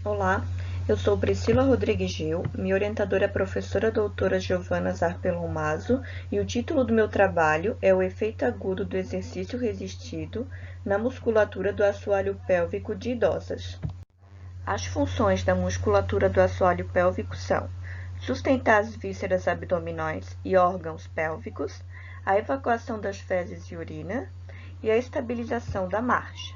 Olá, eu sou Priscila Rodrigues Gil, minha orientadora é a professora doutora Giovana Zarpelon Mazo e o título do meu trabalho é o efeito agudo do exercício resistido na musculatura do assoalho pélvico de idosas. As funções da musculatura do assoalho pélvico são sustentar as vísceras abdominais e órgãos pélvicos, a evacuação das fezes e urina e a estabilização da marcha.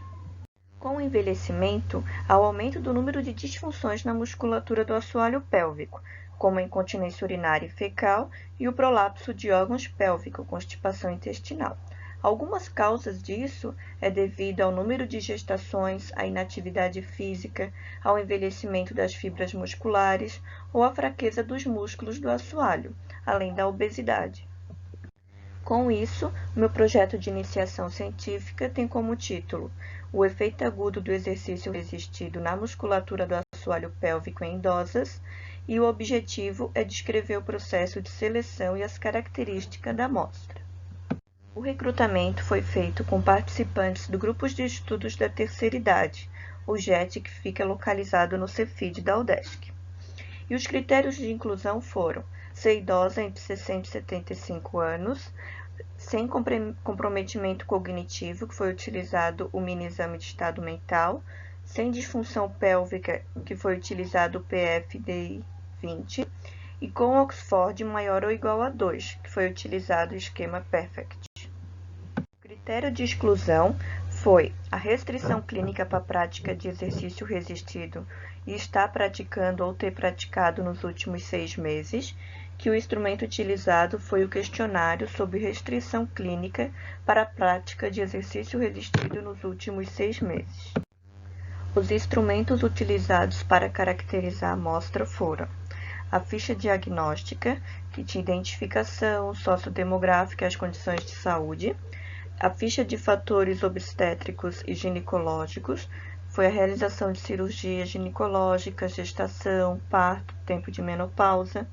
Com o envelhecimento, há o aumento do número de disfunções na musculatura do assoalho pélvico, como a incontinência urinária e fecal e o prolapso de órgãos pélvicos, constipação intestinal. Algumas causas disso é devido ao número de gestações, à inatividade física, ao envelhecimento das fibras musculares ou à fraqueza dos músculos do assoalho, além da obesidade. Com isso, meu projeto de iniciação científica tem como título O efeito agudo do exercício resistido na musculatura do assoalho pélvico em idosas, e o objetivo é descrever o processo de seleção e as características da amostra. O recrutamento foi feito com participantes do Grupo de Estudos da Terceira Idade, o GET, que fica localizado no Cefid da UDESC. E os critérios de inclusão foram ser idosa entre 60 e 75 anos, sem comprometimento cognitivo, que foi utilizado o mini exame de estado mental, sem disfunção pélvica, que foi utilizado o PFDI-20, e com Oxford maior ou igual a 2, que foi utilizado o esquema Perfect. O critério de exclusão foi a restrição clínica para a prática de exercício resistido e estar praticando ou ter praticado nos últimos 6 meses, que o instrumento utilizado foi o questionário sobre restrição clínica para a prática de exercício resistido nos últimos 6 meses. Os instrumentos utilizados para caracterizar a amostra foram a ficha diagnóstica, que tinha identificação sociodemográfica e as condições de saúde, a ficha de fatores obstétricos e ginecológicos, foi a realização de cirurgia ginecológica, gestação, parto, tempo de menopausa,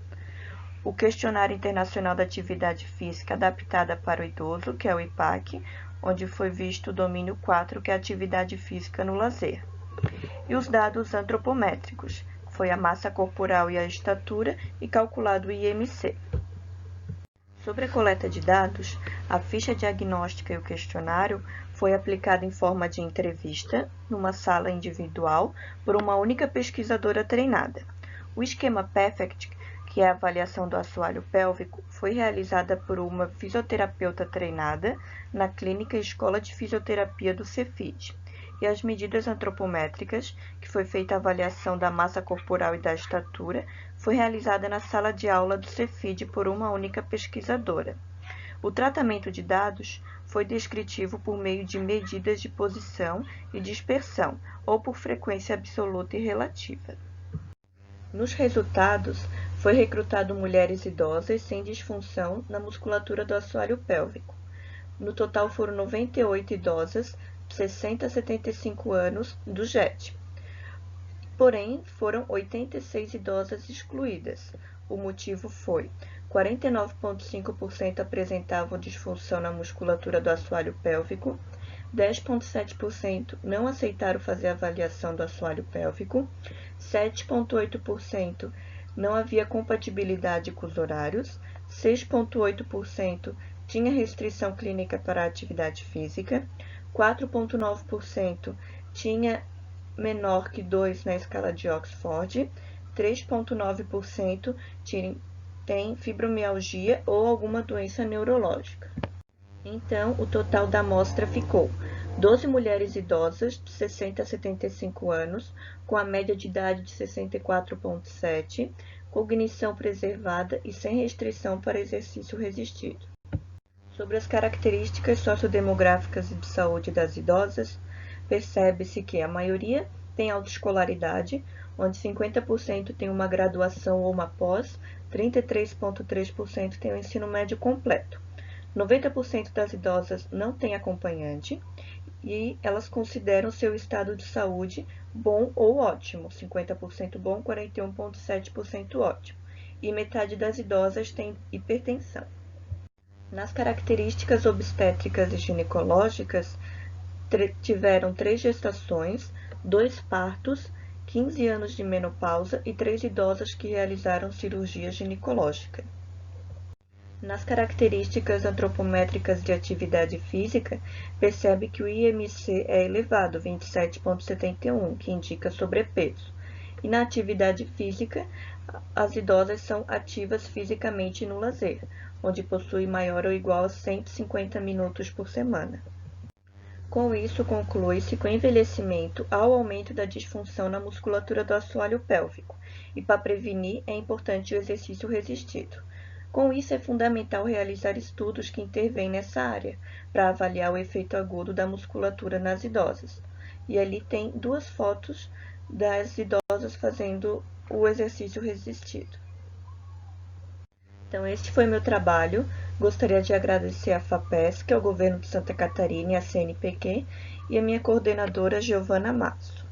o Questionário Internacional da Atividade Física Adaptada para o Idoso, que é o IPAC, onde foi visto o domínio 4, que é a atividade física no lazer. E os dados antropométricos, que foi a massa corporal e a estatura, e calculado o IMC. Sobre a coleta de dados, a ficha diagnóstica e o questionário foi aplicado em forma de entrevista, numa sala individual, por uma única pesquisadora treinada. O esquema Perfect, que é a avaliação do assoalho pélvico, foi realizada por uma fisioterapeuta treinada na Clínica Escola de Fisioterapia do Cefid. E as medidas antropométricas, que foi feita a avaliação da massa corporal e da estatura, foi realizada na sala de aula do Cefid por uma única pesquisadora. O tratamento de dados foi descritivo por meio de medidas de posição e dispersão, ou por frequência absoluta e relativa. Nos resultados, foi recrutado mulheres idosas sem disfunção na musculatura do assoalho pélvico. No total foram 98 idosas de 60 a 75 anos do GET. Porém, foram 86 idosas excluídas. O motivo foi 49,5% apresentavam disfunção na musculatura do assoalho pélvico, 10,7% não aceitaram fazer a avaliação do assoalho pélvico, 7,8% não havia compatibilidade com os horários, 6,8% tinha restrição clínica para a atividade física, 4,9% tinha menor que 2 na escala de Oxford, 3,9% tem fibromialgia ou alguma doença neurológica. Então, o total da amostra ficou 12 mulheres idosas de 60 a 75 anos, com a média de idade de 64,7, cognição preservada e sem restrição para exercício resistido. Sobre as características sociodemográficas e de saúde das idosas, percebe-se que a maioria tem autoescolaridade, onde 50% tem uma graduação ou uma pós, 33,3% tem o ensino médio completo. 90% das idosas não têm acompanhante e elas consideram seu estado de saúde bom ou ótimo, 50% bom, 41,7% ótimo. E metade das idosas tem hipertensão. Nas características obstétricas e ginecológicas, tiveram 3 gestações, 2 partos 15 anos de menopausa e 3 idosas que realizaram cirurgia ginecológica. Nas características antropométricas de atividade física, percebe que o IMC é elevado, 27,71, que indica sobrepeso. E na atividade física, as idosas são ativas fisicamente no lazer, onde possuem maior ou igual a 150 minutos por semana. Com isso, conclui-se que o envelhecimento há o aumento da disfunção na musculatura do assoalho pélvico, e para prevenir é importante o exercício resistido. Com isso, é fundamental realizar estudos que intervêm nessa área, para avaliar o efeito agudo da musculatura nas idosas. E ali tem 2 fotos das idosas fazendo o exercício resistido. Então, este foi meu trabalho. Gostaria de agradecer à FAPESC, ao Governo de Santa Catarina e à CNPq, e a minha coordenadora, Giovana Masso.